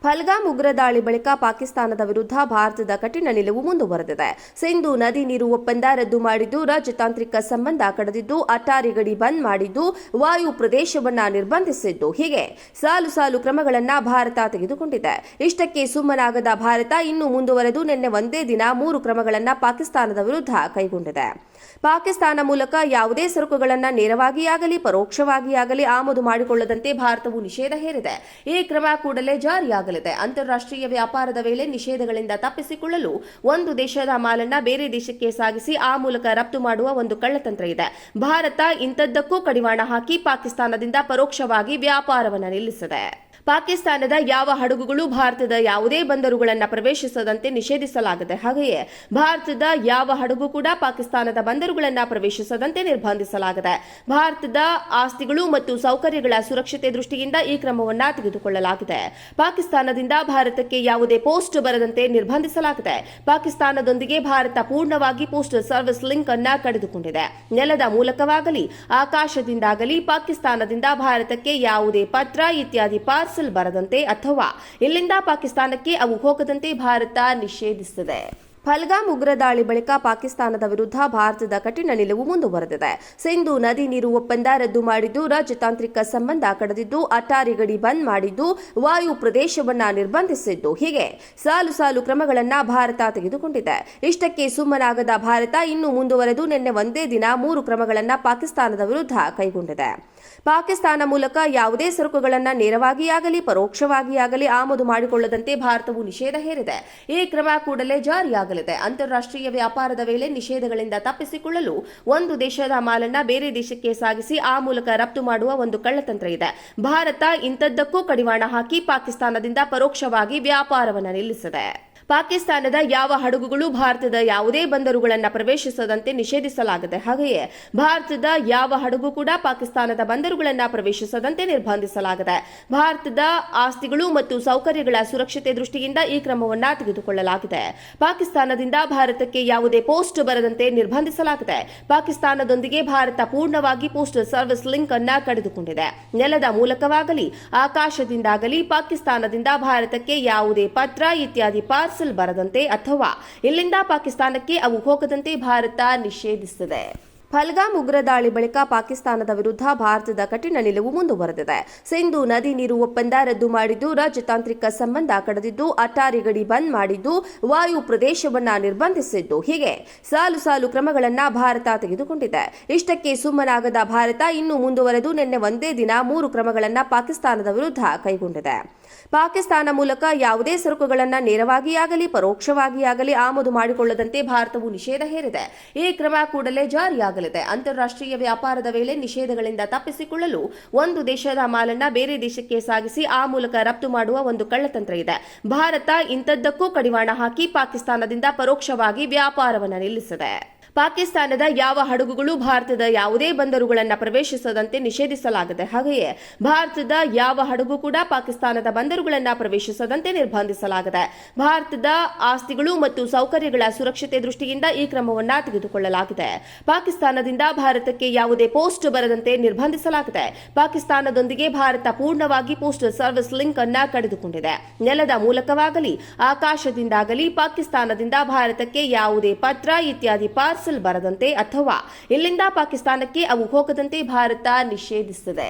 ಪಹಲ್ಗಾಮ್ ಉಗ್ರ ದಾಳಿ ಬಳಿಕ ಪಾಕಿಸ್ತಾನದ ವಿರುದ್ಧ ಭಾರತದ ಕಠಿಣ ನಿಲುವು ಮುಂದುವರೆದಿದೆ. ಸಿಂಧೂ ನದಿ ನೀರು ಒಪ್ಪಂದ ರದ್ದು ಮಾಡಿದ್ದು, ರಾಜತಾಂತ್ರಿಕ ಸಂಬಂಧ ಕಡಿದಿದ್ದು, ಅಟ್ಟಾರಿ ಗಡಿ ಬಂದ್ ಮಾಡಿದ್ದು, ವಾಯು ಪ್ರದೇಶವನ್ನ ನಿರ್ಬಂಧಿಸಿದ್ದು, ಹೀಗೆ ಸಾಲು ಸಾಲು ಕ್ರಮಗಳನ್ನ ಭಾರತ ತೆಗೆದುಕೊಂಡಿದೆ. ಇಷ್ಟಕ್ಕೆ ಸುಮ್ಮನಾಗದ ಭಾರತ ಇನ್ನೂ ಮುಂದುವರೆದು ನಿನ್ನೆ ಒಂದೇ ದಿನ 3 ಕ್ರಮಗಳನ್ನ ಪಾಕಿಸ್ತಾನದ ವಿರುದ್ಧ ಕೈಗೊಂಡಿದೆ. ಪಾಕಿಸ್ತಾನ ಮೂಲಕ ಯಾವುದೇ ಸರಕುಗಳನ್ನು ನೇರವಾಗಿಯಾಗಲಿ ಪರೋಕ್ಷವಾಗಿಯಾಗಲಿ ಆಮದು ಮಾಡಿಕೊಳ್ಳದಂತೆ ಭಾರತವು ನಿಷೇಧ ಹೇರಿದೆ. ಈ ಕ್ರಮ ಕೂಡಲೇ ಜಾರಿಯಾಗಲಿದೆ. ಅಂತಾರಾಷ್ಟ್ರೀಯ ವ್ಯಾಪಾರದ ವೇಳೆ ನಿಷೇಧಗಳಿಂದ ತಪ್ಪಿಸಿಕೊಳ್ಳಲು ಒಂದು ದೇಶದ ಮಾಲನ್ನ ಬೇರೆ ದೇಶಕ್ಕೆ ಸಾಗಿಸಿ ಆ ಮೂಲಕ ರಫ್ತು ಮಾಡುವ ಒಂದು ಕಳ್ಳತಂತ್ರ ಇದೆ. ಭಾರತ ಇಂಥದ್ದಕ್ಕೂ ಕಡಿವಾಣ ಹಾಕಿ ಪಾಕಿಸ್ತಾನದಿಂದ ಪರೋಕ್ಷವಾಗಿ ವ್ಯಾಪಾರವನ್ನು ನಿಲ್ಲಿಸಿದೆ. ಪಾಕಿಸ್ತಾನದ ಯಾವ ಹಡಗುಗಳು ಭಾರತದ ಯಾವುದೇ ಬಂದರುಗಳನ್ನು ಪ್ರವೇಶಿಸದಂತೆ ನಿಷೇಧಿಸಲಾಗಿದೆ. ಹಾಗೆಯೇ ಭಾರತದ ಯಾವ ಹಡಗು ಕೂಡ ಪಾಕಿಸ್ತಾನದ ಬಂದರುಗಳನ್ನು ಪ್ರವೇಶಿಸದಂತೆ ನಿರ್ಬಂಧಿಸಲಾಗಿದೆ. ಭಾರತದ ಆಸ್ತಿಗಳು ಮತ್ತು ಸೌಕರ್ಯಗಳ ಸುರಕ್ಷತೆ ದೃಷ್ಟಿಯಿಂದ ಈ ಕ್ರಮವನ್ನು ತೆಗೆದುಕೊಳ್ಳಲಾಗಿದೆ. ಪಾಕಿಸ್ತಾನದಿಂದ ಭಾರತಕ್ಕೆ ಯಾವುದೇ ಪೋಸ್ಟ್ ಬರದಂತೆ ನಿರ್ಬಂಧಿಸಲಾಗಿದೆ. ಪಾಕಿಸ್ತಾನದೊಂದಿಗೆ ಭಾರತ ಪೂರ್ಣವಾಗಿ ಪೋಸ್ಟಲ್ ಸರ್ವಿಸ್ ಲಿಂಕ್ ಅನ್ನು ಕಡಿದುಕೊಂಡಿದೆ. ನೆಲದ ಮೂಲಕವಾಗಲಿ ಆಕಾಶದಿಂದಾಗಲಿ ಪಾಕಿಸ್ತಾನದಿಂದ ಭಾರತಕ್ಕೆ ಯಾವುದೇ ಪತ್ರ ಇತ್ಯಾದಿ ಪಾರ್ಸಲ್ ಬರದಂತೆ ಅಥವಾ ಇಲ್ಲಿಂದ ಪಾಕಿಸ್ತಾನಕ್ಕೆ ಅವು ಹೋಗದಂತೆ ಭಾರತ ನಿಷೇಧಿಸಿದೆ. ಪಹಲ್ಗಾಮ್ ಉಗ್ರ ದಾಳಿ ಬಳಿಕ ಪಾಕಿಸ್ತಾನದ ವಿರುದ್ಧ ಭಾರತದ ಕಠಿಣ ನಿಲುವು ಮುಂದುವರೆದಿದೆ. ಸಿಂಧೂ ನದಿ ನೀರು ಒಪ್ಪಂದ ರದ್ದು ಮಾಡಿದ್ದು, ರಾಜತಾಂತ್ರಿಕ ಸಂಬಂಧ ಕಡಿದಿದ್ದು, ಅಟ್ಟಾರಿ ಗಡಿ ಬಂದ್ ಮಾಡಿದ್ದು, ವಾಯು ಪ್ರದೇಶವನ್ನ ನಿರ್ಬಂಧಿಸಿದ್ದು, ಹೀಗೆ ಸಾಲು ಸಾಲು ಕ್ರಮಗಳನ್ನ ಭಾರತ ತೆಗೆದುಕೊಂಡಿದೆ. ಇಷ್ಟಕ್ಕೆ ಸುಮ್ಮನಾಗದ ಭಾರತ ಇನ್ನೂ ಮುಂದುವರೆದು ನಿನ್ನೆ ಒಂದೇ ದಿನ 3 ಕ್ರಮಗಳನ್ನ ಪಾಕಿಸ್ತಾನದ ವಿರುದ್ಧ ಕೈಗೊಂಡಿದೆ. ಪಾಕಿಸ್ತಾನ ಮೂಲಕ ಯಾವುದೇ ಸರಕುಗಳನ್ನು ನೇರವಾಗಿಯಾಗಲಿ ಪರೋಕ್ಷವಾಗಿಯಾಗಲಿ ಆಮದು ಮಾಡಿಕೊಳ್ಳದಂತೆ ಭಾರತವು ನಿಷೇಧ ಹೇರಿದೆ. ಈ ಕ್ರಮ ಕೂಡಲೇ ಜಾರಿಯಾಗಲಿದೆ. ಅಂತಾರಾಷ್ಟ್ರೀಯ ವ್ಯಾಪಾರದ ವೇಳೆ ನಿಷೇಧಗಳಿಂದ ತಪ್ಪಿಸಿಕೊಳ್ಳಲು ಒಂದು ದೇಶದ ಮಾಲನ್ನ ಬೇರೆ ದೇಶಕ್ಕೆ ಸಾಗಿಸಿ ಆ ಮೂಲಕ ರಫ್ತು ಮಾಡುವ ಒಂದು ಕಳ್ಳತಂತ್ರ ಇದೆ. ಭಾರತ ಇಂಥದ್ದಕ್ಕೂ ಕಡಿವಾಣ ಹಾಕಿ ಪಾಕಿಸ್ತಾನದಿಂದ ಪರೋಕ್ಷವಾಗಿ ವ್ಯಾಪಾರವನ್ನು ನಿಲ್ಲಿಸಿದೆ. ಪಾಕಿಸ್ತಾನದ ಯಾವ ಹಡಗುಗಳು ಭಾರತದ ಯಾವುದೇ ಬಂದರುಗಳನ್ನು ಪ್ರವೇಶಿಸದಂತೆ ನಿಷೇಧಿಸಲಾಗಿದೆ. ಹಾಗೆಯೇ ಭಾರತದ ಯಾವ ಹಡಗು ಕೂಡ ಪಾಕಿಸ್ತಾನದ ಬಂದರುಗಳನ್ನು ಪ್ರವೇಶಿಸದಂತೆ ನಿರ್ಬಂಧಿಸಲಾಗಿದೆ. ಭಾರತದ ಆಸ್ತಿಗಳು ಮತ್ತು ಸೌಕರ್ಯಗಳ ಸುರಕ್ಷತೆ ದೃಷ್ಟಿಯಿಂದ ಈ ಕ್ರಮವನ್ನು ತೆಗೆದುಕೊಳ್ಳಲಾಗಿದೆ. ಪಾಕಿಸ್ತಾನದಿಂದ ಭಾರತಕ್ಕೆ ಯಾವುದೇ ಪೋಸ್ಟ್ ಬರದಂತೆ ನಿರ್ಬಂಧಿಸಲಾಗಿದೆ. ಪಾಕಿಸ್ತಾನದೊಂದಿಗೆ ಭಾರತ ಪೂರ್ಣವಾಗಿ ಪೋಸ್ಟಲ್ ಸರ್ವಿಸ್ ಲಿಂಕ್ ಅನ್ನು ಕಡಿದುಕೊಂಡಿದೆ. ನೆಲದ ಮೂಲಕವಾಗಲಿ ಆಕಾಶದಿಂದಾಗಲಿ ಪಾಕಿಸ್ತಾನದಿಂದ ಭಾರತಕ್ಕೆ ಯಾವುದೇ ಪತ್ರ ಇತ್ಯಾದಿ ಪಾರ್ಸಲ್ ಬರದಂತೆ ಅಥವಾ ಇಲ್ಲಿಂದ ಪಾಕಿಸ್ತಾನಕ್ಕೆ ಅವು ಹೋಗದಂತೆ ಭಾರತ ನಿಷೇಧಿಸಿದೆ. ಪಹಲ್ಗಾಮ್ ಉಗ್ರ ದಾಳಿ ಬಳಿಕ ಪಾಕಿಸ್ತಾನದ ವಿರುದ್ಧ ಭಾರತದ ಕಠಿಣ ನಿಲುವು ಮುಂದುವರೆದಿದೆ. ಸಿಂಧೂ ನದಿ ನೀರು ಒಪ್ಪಂದ ರದ್ದು ಮಾಡಿದ್ದು, ರಾಜತಾಂತ್ರಿಕ ಸಂಬಂಧ ಕಡಿದಿದ್ದು, ಅಟ್ಟಾರಿ ಗಡಿ ಬಂದ್ ಮಾಡಿದ್ದು, ವಾಯು ಪ್ರದೇಶವನ್ನ ನಿರ್ಬಂಧಿಸಿದ್ದು, ಹೀಗೆ ಸಾಲು ಸಾಲು ಕ್ರಮಗಳನ್ನ ಭಾರತ ತೆಗೆದುಕೊಂಡಿದೆ. ಇಷ್ಟಕ್ಕೆ ಸುಮ್ಮನಾಗದ ಭಾರತ ಇನ್ನೂ ಮುಂದುವರೆದು ನಿನ್ನೆ ಒಂದೇ ದಿನ 3 ಕ್ರಮಗಳನ್ನ ಪಾಕಿಸ್ತಾನದ ವಿರುದ್ಧ ಕೈಗೊಂಡಿದೆ. ಪಾಕಿಸ್ತಾನ ಮೂಲಕ ಯಾವುದೇ ಸರಕುಗಳನ್ನು ನೇರವಾಗಿಯಾಗಲಿ ಪರೋಕ್ಷವಾಗಿಯಾಗಲಿ ಆಮದು ಮಾಡಿಕೊಳ್ಳದಂತೆ ಭಾರತವು ನಿಷೇಧ ಹೇರಿದೆ. ಈ ಕ್ರಮ ಕೂಡಲೇ ಜಾರಿಯಾಗಲಿದೆ. ಅಂತಾರಾಷ್ಟ್ರೀಯ ವ್ಯಾಪಾರದ ವೇಳೆ ನಿಷೇಧಗಳಿಂದ ತಪ್ಪಿಸಿಕೊಳ್ಳಲು ಒಂದು ದೇಶದ ಮಾಲನ್ನ ಬೇರೆ ದೇಶಕ್ಕೆ ಸಾಗಿಸಿ ಆ ಮೂಲಕ ರಫ್ತು ಮಾಡುವ ಒಂದು ಕಳ್ಳತಂತ್ರ ಇದೆ. ಭಾರತ ಇಂಥದ್ದಕ್ಕೂ ಕಡಿವಾಣ ಹಾಕಿ ಪಾಕಿಸ್ತಾನದಿಂದ ಪರೋಕ್ಷವಾಗಿ ವ್ಯಾಪಾರವನ್ನು ನಿಲ್ಲಿಸಿದೆ. ಪಾಕಿಸ್ತಾನದ ಯಾವ ಹಡಗುಗಳು ಭಾರತದ ಯಾವುದೇ ಬಂದರುಗಳನ್ನು ಪ್ರವೇಶಿಸದಂತೆ ನಿಷೇಧಿಸಲಾಗಿದೆ. ಹಾಗೆಯೇ ಭಾರತದ ಯಾವ ಹಡಗು ಕೂಡ ಪಾಕಿಸ್ತಾನದ ಬಂದರುಗಳನ್ನು ಪ್ರವೇಶಿಸದಂತೆ ನಿರ್ಬಂಧಿಸಲಾಗಿದೆ. ಭಾರತದ ಆಸ್ತಿಗಳು ಮತ್ತು ಸೌಕರ್ಯಗಳ ಸುರಕ್ಷತೆ ದೃಷ್ಟಿಯಿಂದ ಈ ಕ್ರಮವನ್ನು ತೆಗೆದುಕೊಳ್ಳಲಾಗಿದೆ. ಪಾಕಿಸ್ತಾನದಿಂದ ಭಾರತಕ್ಕೆ ಯಾವುದೇ ಪೋಸ್ಟ್ ಬರದಂತೆ ನಿರ್ಬಂಧಿಸಲಾಗಿದೆ. ಪಾಕಿಸ್ತಾನದೊಂದಿಗೆ ಭಾರತ ಪೂರ್ಣವಾಗಿ ಪೋಸ್ಟಲ್ ಸರ್ವಿಸ್ ಲಿಂಕ್ ಅನ್ನು ಕಡಿದುಕೊಂಡಿದೆ. ನೆಲದ ಮೂಲಕವಾಗಲಿ ಆಕಾಶದಿಂದಾಗಲಿ ಪಾಕಿಸ್ತಾನದಿಂದ ಭಾರತಕ್ಕೆ ಯಾವುದೇ ಪತ್ರ ಇತ್ಯಾದಿ ಪಾರ್ಸಲ್ ಬರದಂತೆ ಅಥವಾ ಇಲ್ಲಿಂದ ಪಾಕಿಸ್ತಾನಕ್ಕೆ ಅವು ಹೋಗದಂತೆ ಭಾರತ ನಿಷೇಧಿಸಿದೆ.